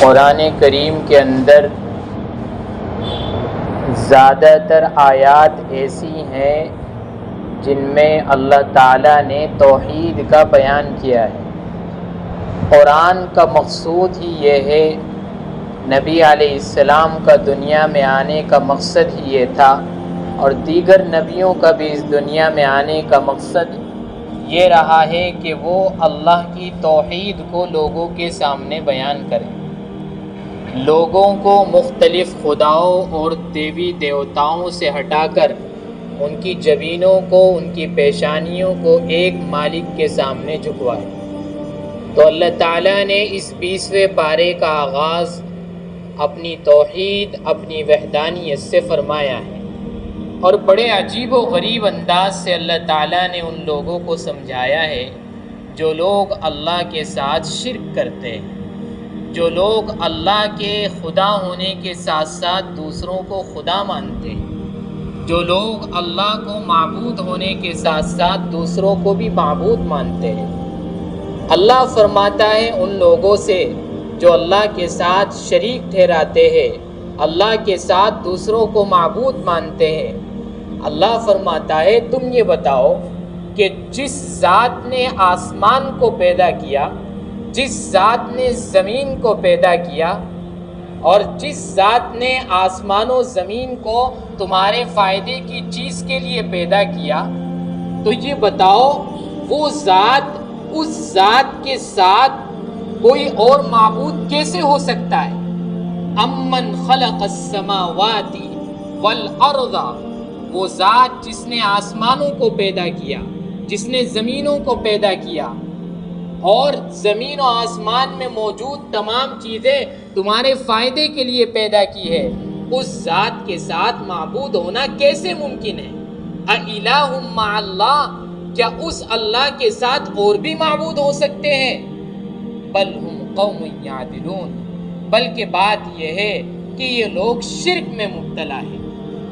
قرآن کریم کے اندر زیادہ تر آیات ایسی ہیں جن میں اللہ تعالیٰ نے توحید کا بیان کیا ہے۔ قرآن کا مقصود ہی یہ ہے، نبی علیہ السلام کا دنیا میں آنے کا مقصد ہی یہ تھا، اور دیگر نبیوں کا بھی اس دنیا میں آنے کا مقصد یہ رہا ہے کہ وہ اللہ کی توحید کو لوگوں کے سامنے بیان کریں، لوگوں کو مختلف خداؤں اور دیوی دیوتاؤں سے ہٹا کر ان کی جبینوں کو، ان کی پیشانیوں کو ایک مالک کے سامنے جھکوائے۔ تو اللہ تعالیٰ نے اس 20ویں پارے کا آغاز اپنی توحید، اپنی وحدانیت سے فرمایا ہے، اور بڑے عجیب و غریب انداز سے اللہ تعالیٰ نے ان لوگوں کو سمجھایا ہے جو لوگ اللہ کے ساتھ شرک کرتے ہیں، جو لوگ اللہ کے خدا ہونے کے ساتھ ساتھ دوسروں کو خدا مانتے ہیں، جو لوگ اللہ کو معبود ہونے کے ساتھ ساتھ دوسروں کو بھی معبود مانتے ہیں۔ اللہ فرماتا ہے ان لوگوں سے جو اللہ کے ساتھ شریک ٹھہراتے ہیں، اللہ کے ساتھ دوسروں کو معبود مانتے ہیں، اللہ فرماتا ہے تم یہ بتاؤ کہ جس ذات نے آسمان کو پیدا کیا، جس ذات نے زمین کو پیدا کیا، اور جس ذات نے آسمان و زمین کو تمہارے فائدے کی چیز کے لیے پیدا کیا، تو یہ بتاؤ وہ ذات، اس ذات کے ساتھ کوئی اور معبود کیسے ہو سکتا ہے؟ امن خلق السماوات والارض، وہ ذات جس نے آسمانوں کو پیدا کیا، جس نے زمینوں کو پیدا کیا، اور زمین و آسمان میں موجود تمام چیزیں تمہارے فائدے کے لیے پیدا کی ہے، اس ذات کے ساتھ معبود ہونا کیسے ممکن ہے؟ اِلٰہٌ مع اللہ، کیا اس اللہ کے ساتھ اور بھی معبود ہو سکتے ہیں؟ بل ہم قوم یعدلون، بلکہ بات یہ ہے کہ یہ لوگ شرک میں مبتلا ہیں،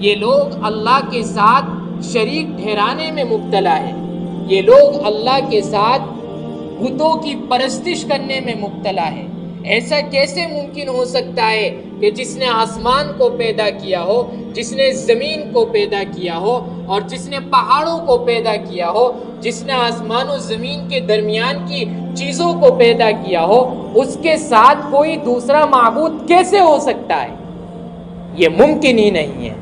یہ لوگ اللہ کے ساتھ شریک ٹھہرانے میں مبتلا ہیں، یہ لوگ اللہ کے ساتھ بتوں کی پرستش کرنے میں مبتلا ہے۔ ایسا کیسے ممکن ہو سکتا ہے کہ جس نے آسمان کو پیدا کیا ہو، جس نے زمین کو پیدا کیا ہو، اور جس نے پہاڑوں کو پیدا کیا ہو، جس نے آسمان و زمین کے درمیان کی چیزوں کو پیدا کیا ہو، اس کے ساتھ کوئی دوسرا معبود کیسے ہو سکتا ہے؟ یہ ممکن ہی نہیں ہے۔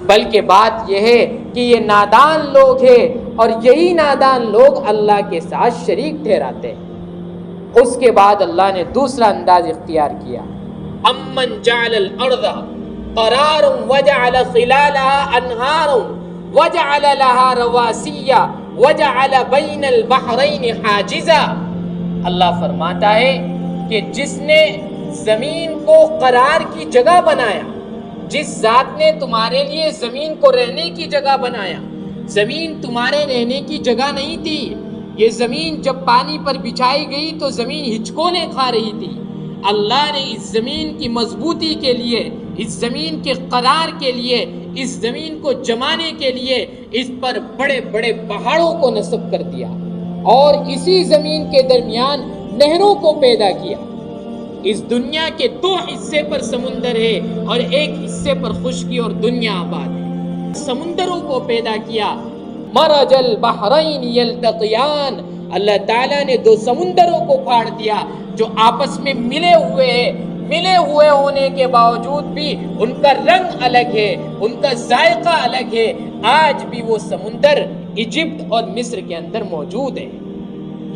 بلکہ بات یہ ہے کہ یہ نادان لوگ ہیں، اور یہی نادان لوگ اللہ کے ساتھ شریک ٹھہراتے ہیں۔ اس کے بعد اللہ نے دوسرا انداز اختیار کیا، امن جعل الارض قرارا وجعل خلالها انہارا وجعل لها رواسیا وجعل بین البحرین حاجزا۔ اللہ فرماتا ہے کہ جس نے زمین کو قرار کی جگہ بنایا، جس ذات نے تمہارے لیے زمین کو رہنے کی جگہ بنایا، زمین تمہارے رہنے کی جگہ نہیں تھی، یہ زمین جب پانی پر بچھائی گئی تو زمین ہچکونے کھا رہی تھی۔ اللہ نے اس زمین کی مضبوطی کے لیے، اس زمین کے قرار کے لیے، اس زمین کو جمانے کے لیے اس پر بڑے بڑے پہاڑوں کو نصب کر دیا، اور اسی زمین کے درمیان نہروں کو پیدا کیا۔ اس دنیا کے 2 حصے پر سمندر ہے اور ایک حصے پر خشکی اور دنیا آباد ہے۔ سمندروں کو پیدا کیا، مرج البحرین یلتقیان، اللہ تعالیٰ نے 2 سمندروں کو پھاڑ دیا جو آپس میں ملے ہوئے ہیں، ملے ہوئے ہونے کے باوجود بھی ان کا رنگ الگ ہے، ان کا ذائقہ الگ ہے۔ آج بھی وہ سمندر ایجپٹ اور مصر کے اندر موجود ہے۔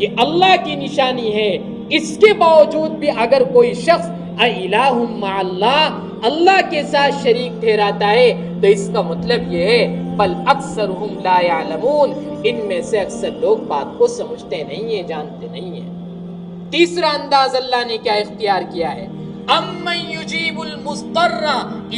یہ اللہ کی نشانی ہے۔ اس کے باوجود بھی اگر کوئی شخص اِلٰہٌ مع اللہ، اللہ کے ساتھ شریک ٹھہراتا ہے، تو اس کا مطلب یہ ہے بل اکثرہم لا یعلمون، ان میں سے اکثر لوگ بات کو سمجھتے نہیں ہیں، جانتے نہیں ہیں۔ تیسرا انداز اللہ نے کیا اختیار کیا ہے، امن یجیب المضطر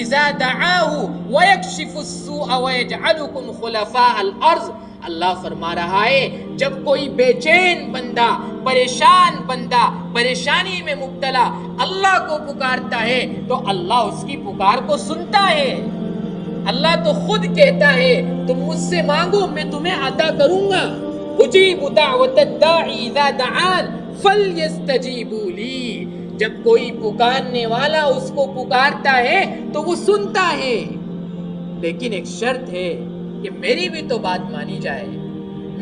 اذا دعاہ ویکشف السوء ویجعلکم خلفاء الارض۔ اللہ فرما رہا ہے جب کوئی بے چین بندہ، پریشان بندہ، پریشانی میں مبتلا اللہ کو پکارتا ہے تو اللہ اس کی پکار کو سنتا ہے۔ اللہ تو خود کہتا ہے تم مجھ سے مانگو میں تمہیں عطا کروں گا۔ اجیب دعوت الداعی اذا دعان فلیستجیبوا لی، جب کوئی پکارنے والا اس کو پکارتا ہے تو وہ سنتا ہے، لیکن ایک شرط ہے کہ میری بھی تو بات مانی جائے،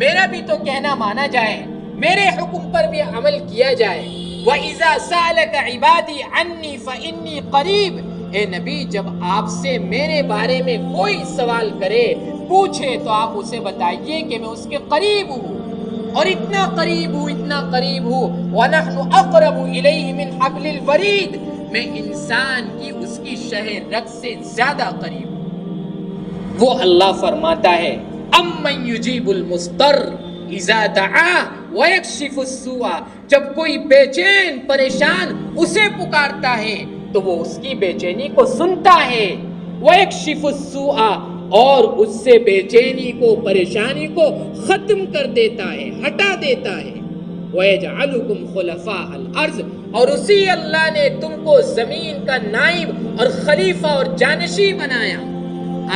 میرا بھی تو کہنا مانا جائے، میرے حکم پر بھی عمل کیا جائے۔ وَإِذَا سَأَلَكَ عِبَادِي عَنِّي فَإِنِّي قَرِيبٌ، اے نبی جب آپ سے میرے بارے میں کوئی سوال کرے، پوچھے، تو آپ اسے بتائیے کہ میں اس کے قریب ہوں، اور اتنا قریب ہوں، اتنا قریب ہوں۔ وَنَحْنُ أَقْرَبُ إِلَيْهِ مِنْ حَبْلِ الْوَرِيدِ، میں انسان کی اس کی شہ رگ سے زیادہ قریب ہوں۔ وہ اللہ فرماتا ہے أَمَّنْ يُجِيبُ الْمُضْطَرَّ إِذَا دَعَاهُ وَيَكْشِفُ السُّوءَ، جب کوئی بے چین پریشان اسے پکارتا ہے تو وہ اس کی بے چینی کو سنتا ہے۔ وَيَكْشِفُ السُّوءَ، اور اس سے بے چینی کو، پریشانی کو ختم کر دیتا ہے، ہٹا دیتا ہے۔ وَيَجْعَلُكُمْ خُلَفَاءَ الْأَرْضِ، اور اسی اللہ نے تم کو زمین کا نائب اور خلیفہ اور جانشین بنایا۔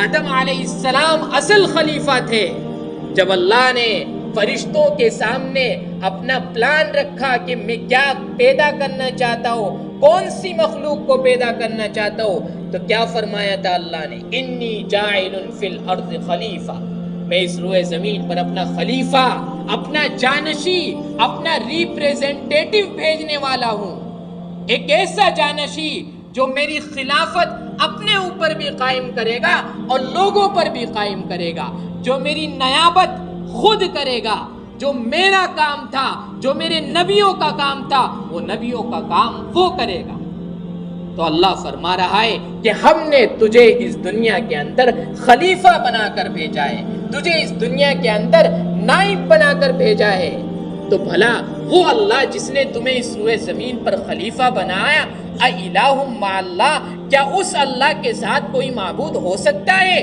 آدم علیہ السلام اصل خلیفہ تھے۔ جب اللہ نے فرشتوں کے سامنے اپنا پلان رکھا کہ میں کیا پیدا کرنا چاہتا ہوں، کون سی مخلوق کو پیدا کرنا چاہتا ہوں، تو کیا فرمایا تھا اللہ نے؟ انی جاعل فی الارض خلیفہ، میں اس روئے زمین پر اپنا خلیفہ، اپنا جانشی، اپنا ریپریزنٹیٹیو بھیجنے والا ہوں، ایک ایسا جانشی جو میری خلافت اپنے اوپر بھی قائم کرے گا اور لوگوں پر بھی قائم کرے گا، جو میری نیابت خود کرے گا، جو میرا کام تھا، جو میرے نبیوں کا کام تھا، وہ نبیوں کا کام وہ کرے گا۔ تو اللہ فرما رہا ہے کہ ہم نے تجھے اس دنیا کے اندر خلیفہ بنا کر بھیجا ہے، تجھے اس دنیا کے اندر نائب بنا کر بھیجا ہے۔ تو بھلا وہ اللہ جس نے تمہیں اس روئے زمین پر خلیفہ بنایا، اِلٰہٌ مع اللہ، کیا اس اللہ کے ساتھ کوئی معبود ہو سکتا ہے؟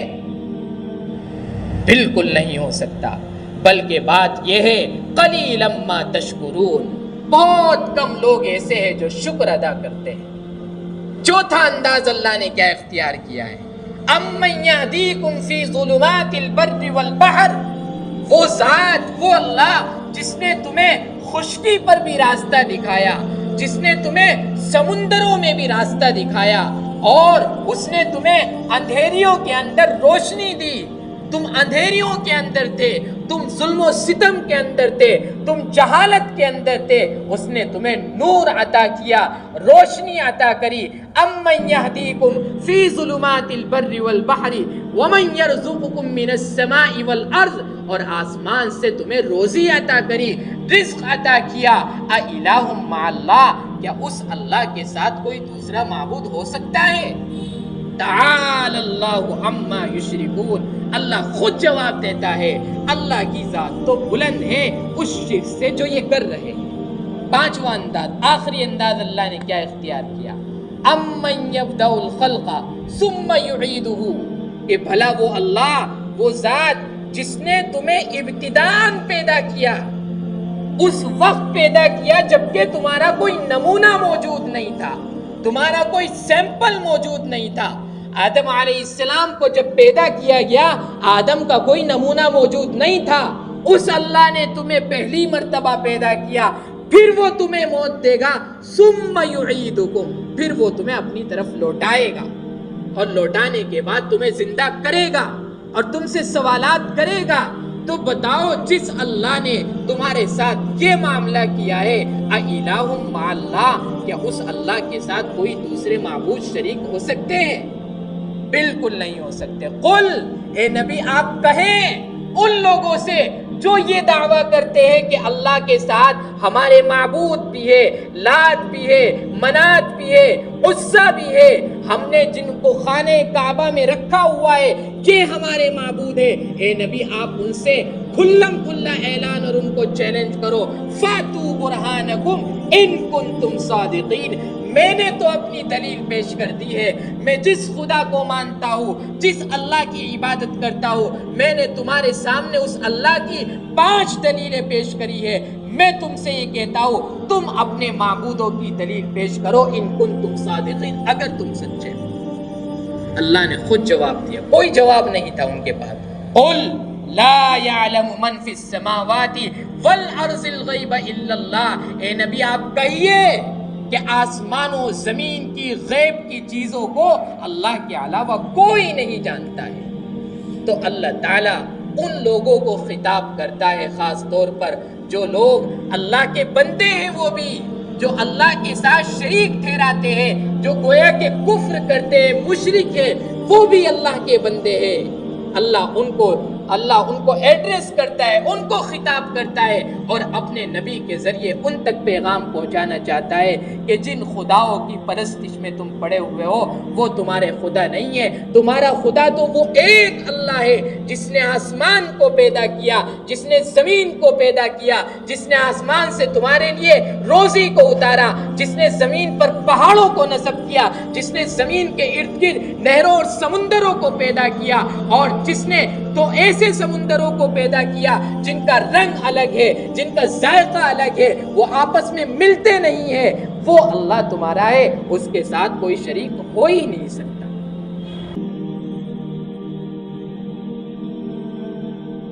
بالکل نہیں ہو سکتا، بلکہ بات یہ ہے قلیلا ما تشکرون، بہت کم لوگ ایسے ہیں جو شکر ادا کرتے ہیں۔ چوتھا انداز اللہ نے کیا اختیار کیا ہے؟ امن یہدیکم فی ظلمات البر والبحر، وہ ذات، وہ اللہ جس نے تمہیں خشکی پر بھی راستہ دکھایا، جس نے تمہیں سمندروں میں بھی راستہ دکھایا، اور اس نے تمہیں اندھیریوں کے اندر روشنی دی۔ تم اندھیریوں کے اندر تھے، تم ظلم و ستم کے اندر تھے، تم جہالت کے اندر تھے، اس نے تمہیں نور عطا کیا، روشنی عطا کری۔ امن یہدیکم فی ظلمات البر والبحر ومن یرزقکم من السماء والارض، اور آسمان سے تمہیں روزی عطا کری، رزق عطا کیا۔ اِلٰہٌ مع اللہ، کیا اس اللہ کے ساتھ کوئی دوسرا معبود ہو سکتا ہے؟ تعالی اللہ عما یشرکون، اللہ خود جواب دیتا ہے، اللہ کی ذات تو بلند ہے اس شرک سے جو یہ کر رہے ہیں۔ پانچواں انداز، آخری انداز اللہ نے کیا اختیار کیا؟ امن یبدأ الخلق ثم یعیدہ، کہ بھلا وہ اللہ، وہ ذات جس نے تمہیں ابتداءً پیدا کیا، اس وقت پیدا کیا جبکہ تمہارا کوئی نمونہ موجود نہیں تھا، تمہارا کوئی سیمپل موجود نہیں تھا۔ آدم علیہ السلام کو جب پیدا کیا گیا، آدم کا کوئی نمونہ موجود نہیں تھا۔ اس اللہ نے تمہیں پہلی مرتبہ پیدا کیا، پھر وہ تمہیں موت دے گا، ثم یعیدکم، پھر وہ تمہیں اپنی طرف لوٹائے گا، اور لوٹانے کے بعد تمہیں زندہ کرے گا اور تم سے سوالات کرے گا۔ تو بتاؤ، جس اللہ نے تمہارے ساتھ یہ معاملہ کیا ہے، اِلٰہٌ مع اللہ، کیا اس اللہ کے ساتھ کوئی دوسرے معبود شریک ہو سکتے ہیں؟ بالکل نہیں ہو سکتے۔ قل، اے نبی آپ کہیں ان لوگوں سے جو یہ دعویٰ کرتے ہیں کہ اللہ کے ساتھ ہمارے معبود بھی ہے، لات بھی ہے، منات بھی ہے، عزا بھی ہے، ہم نے جن کو خانہ کعبہ میں رکھا ہوا ہے یہ ہمارے معبود ہے، اے نبی آپ ان سے کھلم کھلا اعلان اور ان کو چیلنج کرو، فاتو برہانکم ان کنتم صادقین، میں نے تو اپنی دلیل پیش کر دی ہے، میں جس خدا کو مانتا ہوں، جس اللہ کی عبادت کرتا ہوں، میں نے تمہارے سامنے اس اللہ کی 5 دلیلیں پیش کری ہے۔ میں تم سے یہ کہتا ہوں تم اپنے معبودوں کی دلیل پیش کرو، ان کنتم صادقین، اگر تم سچے۔ اللہ نے خود جواب دیا، کوئی جواب نہیں تھا ان کے پاس۔ قل لا يعلم من في السماوات والارض الغیب الا اللہ، اے نبی آپ کہیے کہ آسمان و زمین کی غیب کی چیزوں کو اللہ کے علاوہ کوئی نہیں جانتا ہے۔ تو اللہ تعالیٰ ان لوگوں کو خطاب کرتا ہے خاص طور پر جو لوگ اللہ کے بندے ہیں، وہ بھی جو اللہ کے ساتھ شریک ٹھہراتے ہیں، جو گویا کہ کفر کرتے ہیں، مشرک ہیں، وہ بھی اللہ کے بندے ہیں۔ اللہ ان کو ایڈریس کرتا ہے، ان کو خطاب کرتا ہے اور اپنے نبی کے ذریعے ان تک پیغام پہنچانا چاہتا ہے کہ جن خداؤں کی پرستش میں تم پڑے ہوئے ہو وہ تمہارے خدا نہیں ہے، تمہارا خدا تو وہ ایک اللہ ہے جس نے آسمان کو پیدا کیا، جس نے زمین کو پیدا کیا، جس نے آسمان سے تمہارے لیے روزی کو اتارا، جس نے زمین پر پہاڑوں کو نصب کیا، جس نے زمین کے ارد گرد نہروں اور سمندروں کو پیدا کیا، اور جس نے تو ایسے سمندروں کو پیدا کیا جن کا رنگ الگ ہے، جن کا ذائقہ الگ ہے، وہ آپس میں ملتے نہیں ہیں۔ وہ اللہ تمہارا ہے، اس کے ساتھ کوئی شریک ہو ہی نہیں سکتا۔